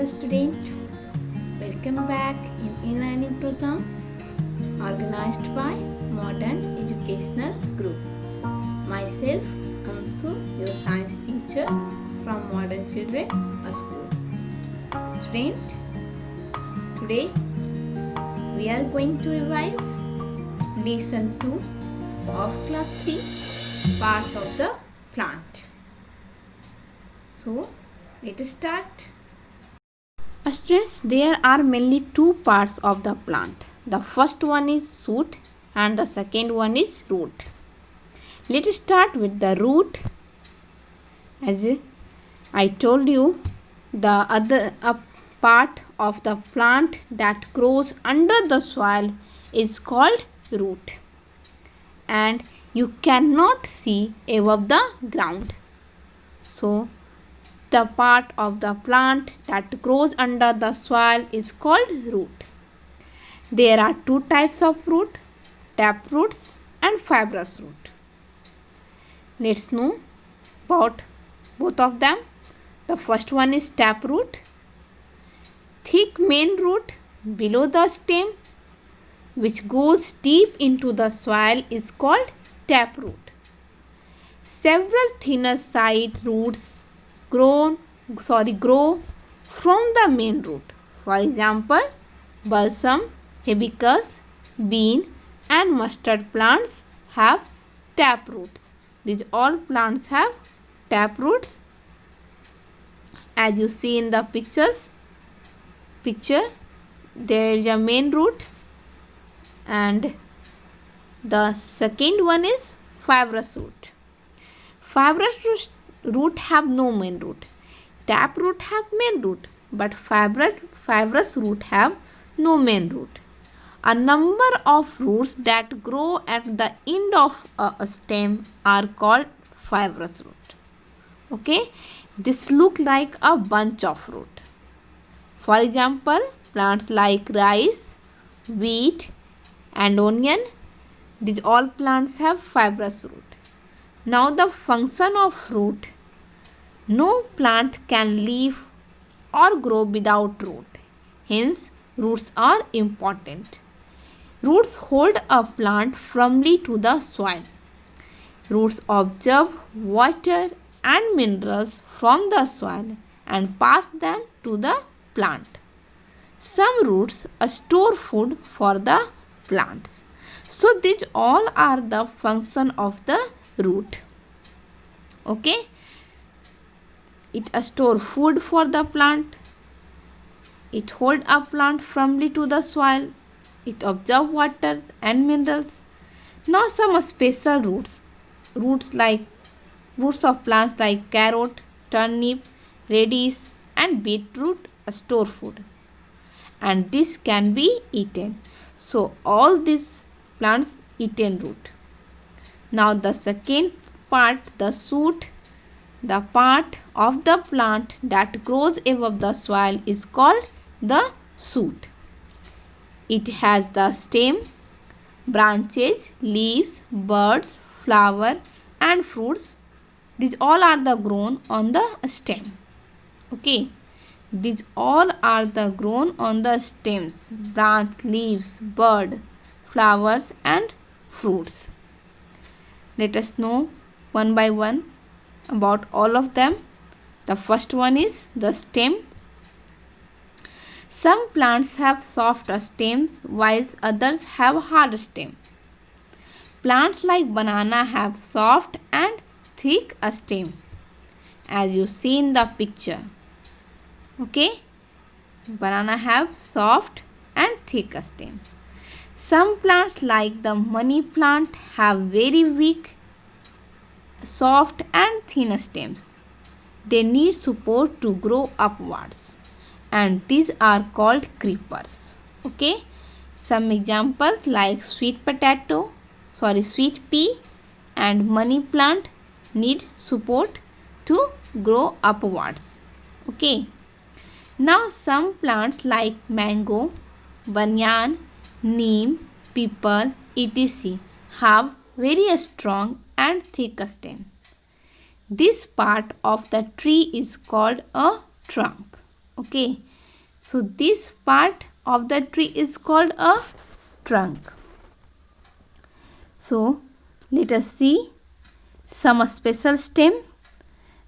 Hello student, welcome back in e-learning program organized by Modern Educational Group. Myself Ansu, your science teacher from Modern Children School. Student, today we are going to revise lesson 2 of class 3, parts of the plant. So let us start. Students, there are mainly two parts of the plant. The first one is shoot and the second one is root. Let us start with the root. As I told you, the other part of the plant that grows under the soil is called root, and you cannot see above the ground. So the part of the plant that grows under the soil is called root. There are two types of root, tap roots and fibrous root. Let's know about both of them. The first one is tap root. Thick main root below the stem which goes deep into the soil is called tap root. Several thinner side roots grow from the main root. For example, balsam, hibiscus, bean and mustard plants have tap roots. These all plants have tap roots. As you see in the picture, there is a main root and the second one is fibrous root. Fibrous root have no main root. Tap root have main root, but fibrous root have no main root. A number of roots that grow at the end of a stem are called fibrous root. Okay, this look like a bunch of root. For example, plants like rice, wheat and onion, these all plants have fibrous root. Now the function of root. No plant can live or grow without root. Hence, roots are important. Roots hold a plant firmly to the soil. Roots absorb water and minerals from the soil and pass them to the plant. Some roots store food for the plants. So these all are the function of the root. Okay, it store food for the plant, it hold a plant firmly to the soil, it absorb water and minerals. Now some special roots of plants like carrot, turnip, radish and beetroot store food, and this can be eaten. So all these plants eaten root. Now the second part, the shoot, the part of the plant that grows above the soil is called the shoot. It has the stem, branches, leaves, buds, flower and fruits. These all are the grown on the stem. Okay, these all are the grown on the stems, branch, leaves, bud, flowers and fruits. Let us know one by one about all of them. The first one is the stems. Some plants have soft stems while others have hard stems. Plants like banana have soft and thick stem, as you see in the picture. Okay, banana have soft and thick stem. Some plants like the money plant have very weak, soft and thin stems. They need support to grow upwards, and these are called creepers. Okay, some examples like sweet pea and money plant need support to grow upwards. Okay, now some plants like mango, banyan, neem, people, etc. have very strong and thick stem. This part of the tree is called a trunk. Okay, So this part of the tree is called a trunk. So let us see some special stem.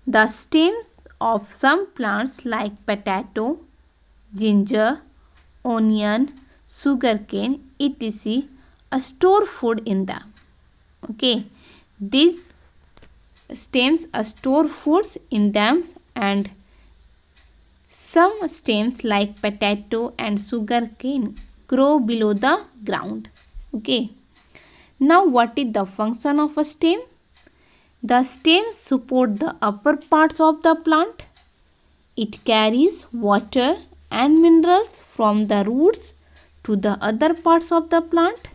The stems of some plants like potato, ginger, onion, sugarcane, etc. Store food in them. Okay, these stems store foods in them, and some stems like potato and sugarcane grow below the ground. Okay, now what is the function of a stem? The stems support the upper parts of the plant. It carries water and minerals from the roots to the other parts of the plant.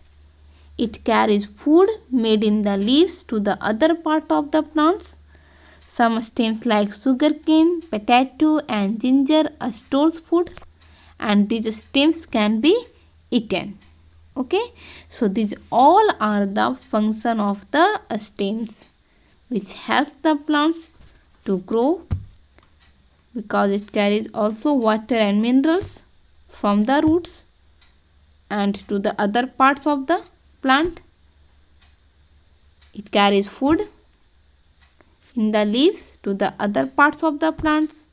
It carries food made in the leaves to the other part of the plants. Some stems like sugarcane, potato and ginger stores food, and these stems can be eaten. Okay, so these all are the function of the stems, which helps the plants to grow because it carries also water and minerals from the roots and to the other parts of the plant. It carries food in the leaves to the other parts of the plants.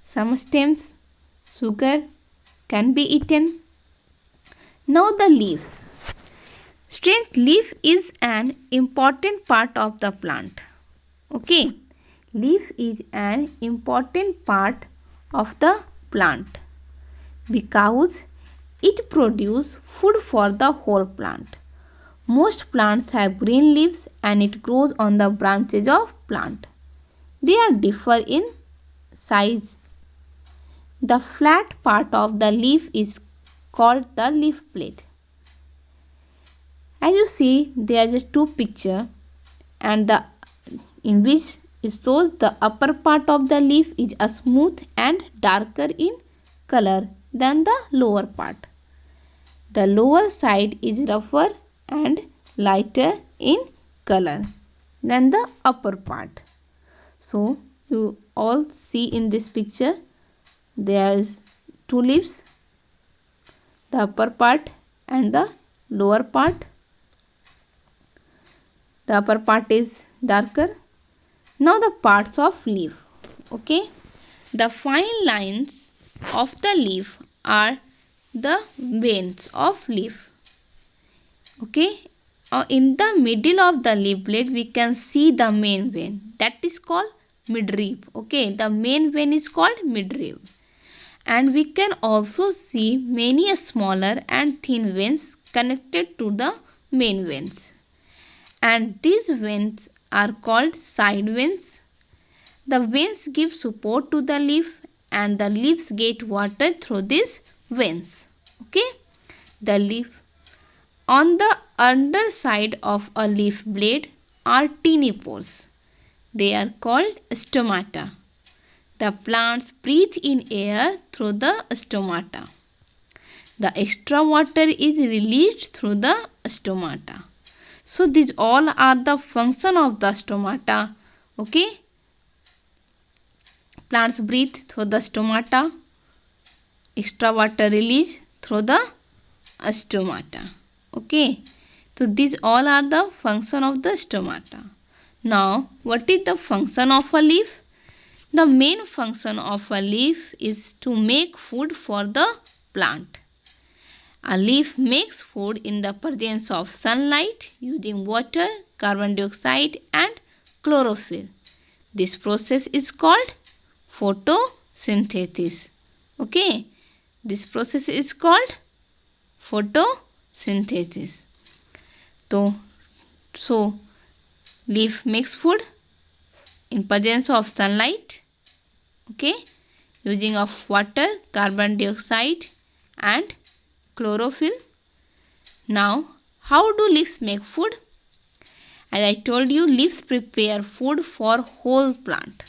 Some stems, sugar can be eaten. Now the leaves. Straight leaf is an important part of the plant. Okay, leaf is an important part of the plant because it produces food for the whole plant. Most plants have green leaves and it grows on the branches of plant. They are differ in size. The flat part of the leaf is called the leaf blade. As you see, there is two picture, and in which it shows the upper part of the leaf is a smooth and darker in color than the lower part. The lower side is rougher and lighter in color than the upper part. So you all see in this picture there is two leaves, the upper part and the lower part. The upper part is darker. Now the parts of leaf. Okay, the fine lines of the leaf are the veins of leaf. Okay, in the middle of the leaf blade we can see the main vein, that is called midrib. Okay, the main vein is called midrib, and we can also see many smaller and thin veins connected to the main veins, and these veins are called side veins. The veins give support to the leaf and the leaves get water through these veins. Okay, the leaf on the underside of a leaf blade are tiny pores. They are called stomata. The plants breathe in air through the stomata. The extra water is released through the stomata. So these all are the function of the stomata. Okay, plants breathe through the stomata. Extra water release through the stomata. Okay, so these all are the function of the stomata. Now what is the function of a leaf? The main function of a leaf is to make food for the plant. A leaf makes food in the presence of sunlight using water, carbon dioxide and chlorophyll. This process is called photosynthesis. Okay, this process is called photosynthesis. So leaf makes food in presence of sunlight, okay, using of water, carbon dioxide and chlorophyll. Now how do leaves make food? As I told you, leaves prepare food for whole plant.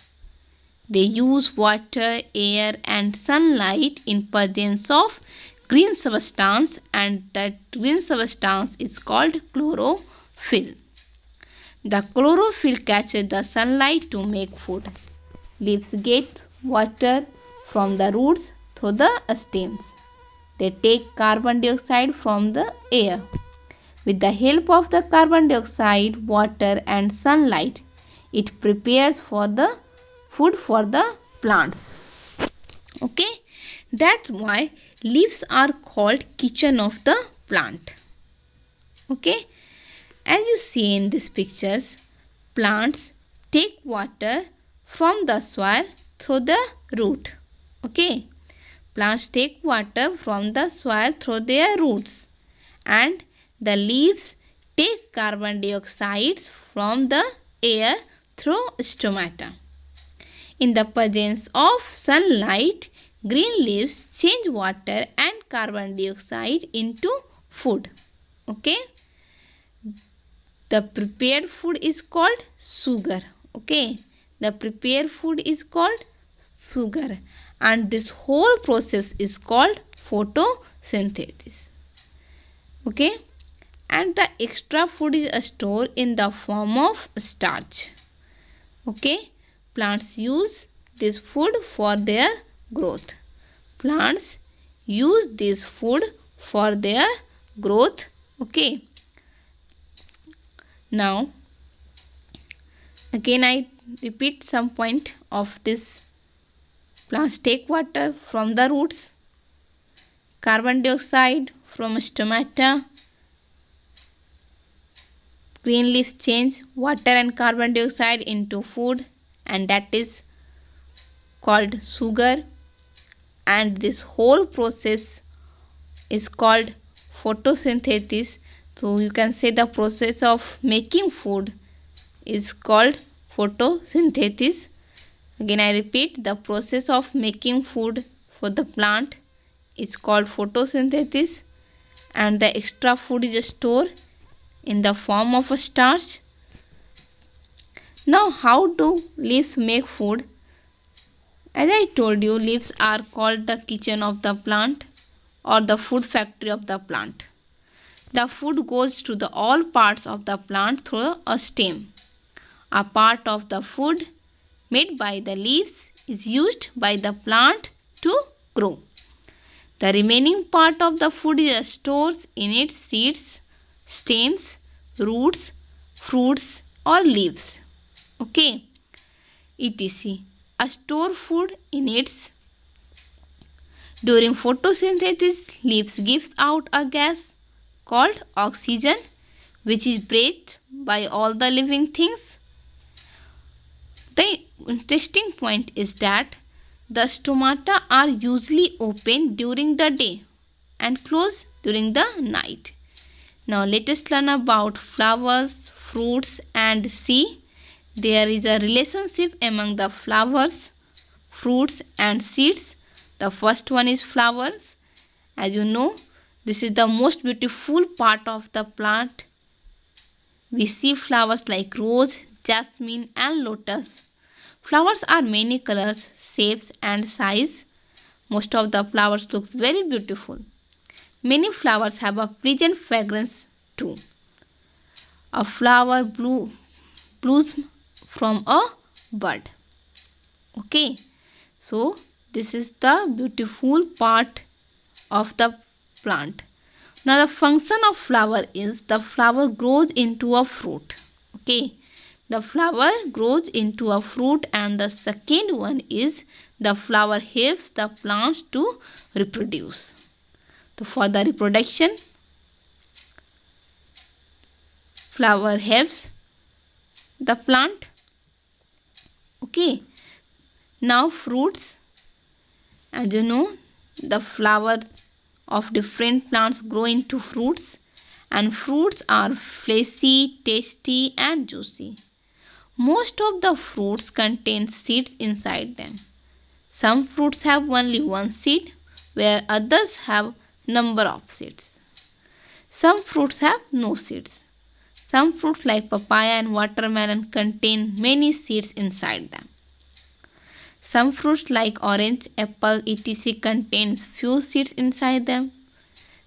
They use water, air and sunlight in presence of green substance, and that green substance is called chlorophyll. The chlorophyll catches the sunlight to make food. Leaves get water from the roots through the stems. They take carbon dioxide from the air. With the help of the carbon dioxide, water and sunlight, it prepares for the food for the plants. Okay, that's why leaves are called kitchen of the plant. Okay, as you see in these pictures, plants take water from the soil through the root. Okay, plants take water from the soil through their roots, and the leaves take carbon dioxide from the air through stomata. In the presence of sunlight, green leaves change water and carbon dioxide into food. Okay, the prepared food is called sugar. Okay, the prepared food is called sugar, and this whole process is called photosynthesis. Okay, and the extra food is stored in the form of starch. Okay, plants use this food for their growth. Plants use this food for their growth. Okay, now again I repeat some point of this. Plants take water from the roots, carbon dioxide from stomata, green leaves change water and carbon dioxide into food, and that is called sugar, and this whole process is called photosynthesis. So you can say the process of making food is called photosynthesis. Again I repeat, the process of making food for the plant is called photosynthesis, and the extra food is stored in the form of a starch. Now how do leaves make food? As I told you, leaves are called the kitchen of the plant or the food factory of the plant. The food goes to the all parts of the plant through a stem. A part of the food made by the leaves is used by the plant to grow. The remaining part of the food is stored in its seeds, stems, roots, fruits or leaves. Okay, etc. A store food in its. During photosynthesis, leaves gives out a gas called oxygen, which is breathed by all the living things. The interesting point is that the stomata are usually open during the day and closed during the night. Now let us learn about flowers, fruits and see. There is a relationship among the flowers, fruits and seeds. The first one is flowers. As you know, this is the most beautiful part of the plant. We see flowers like rose, jasmine and lotus. Flowers are many colors, shapes and size. Most of the flowers looks very beautiful. Many flowers have a pleasant fragrance too. A flower blooms from a bud. Okay, so this is the beautiful part of the plant. Now the function of flower is the flower grows into a fruit. Okay, the flower grows into a fruit, and the second one is the flower helps the plants to reproduce. So for the reproduction, flower helps the plant. Okay, now fruits. As you know, the flower of different plants grow into fruits, and fruits are fleshy, tasty and juicy. Most of the fruits contain seeds inside them. Some fruits have only one seed, where others have number of seeds. Some fruits have no seeds. Some fruits like papaya and watermelon contain many seeds inside them. Some fruits like orange, apple, etc. contain few seeds inside them.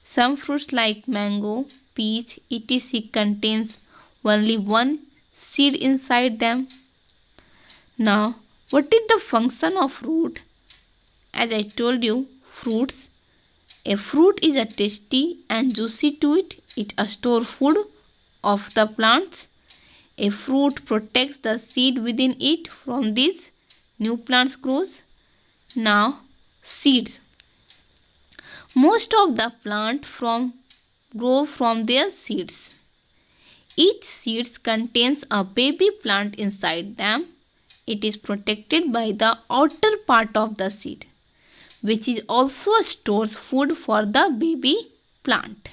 Some fruits like mango, peach, etc. contains only one seed inside them. Now, what is the function of root? As I told you, fruits. A fruit is a tasty and juicy to eat. It a store food of the plants. A fruit protects the seed within it from these new plants grows. Now seeds. Most of the plant grow from their seeds. Each seed contains a baby plant inside them. It is protected by the outer part of the seed, which is also stores food for the baby plant.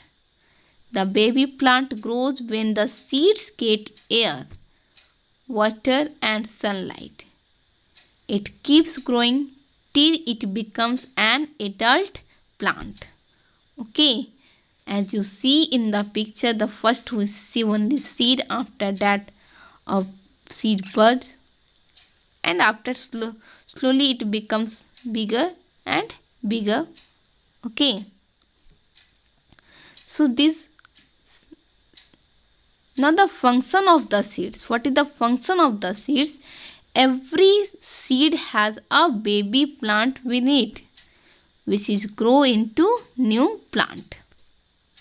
The baby plant grows when the seeds get air, water and sunlight. It keeps growing till it becomes an adult plant. Okay, as you see in the picture, the first we see only seed, after that a seed buds, and after slowly it becomes bigger and bigger. Okay, so this now the function of the seeds. What is the function of the seeds? Every seed has a baby plant within it, which is grow into new plant.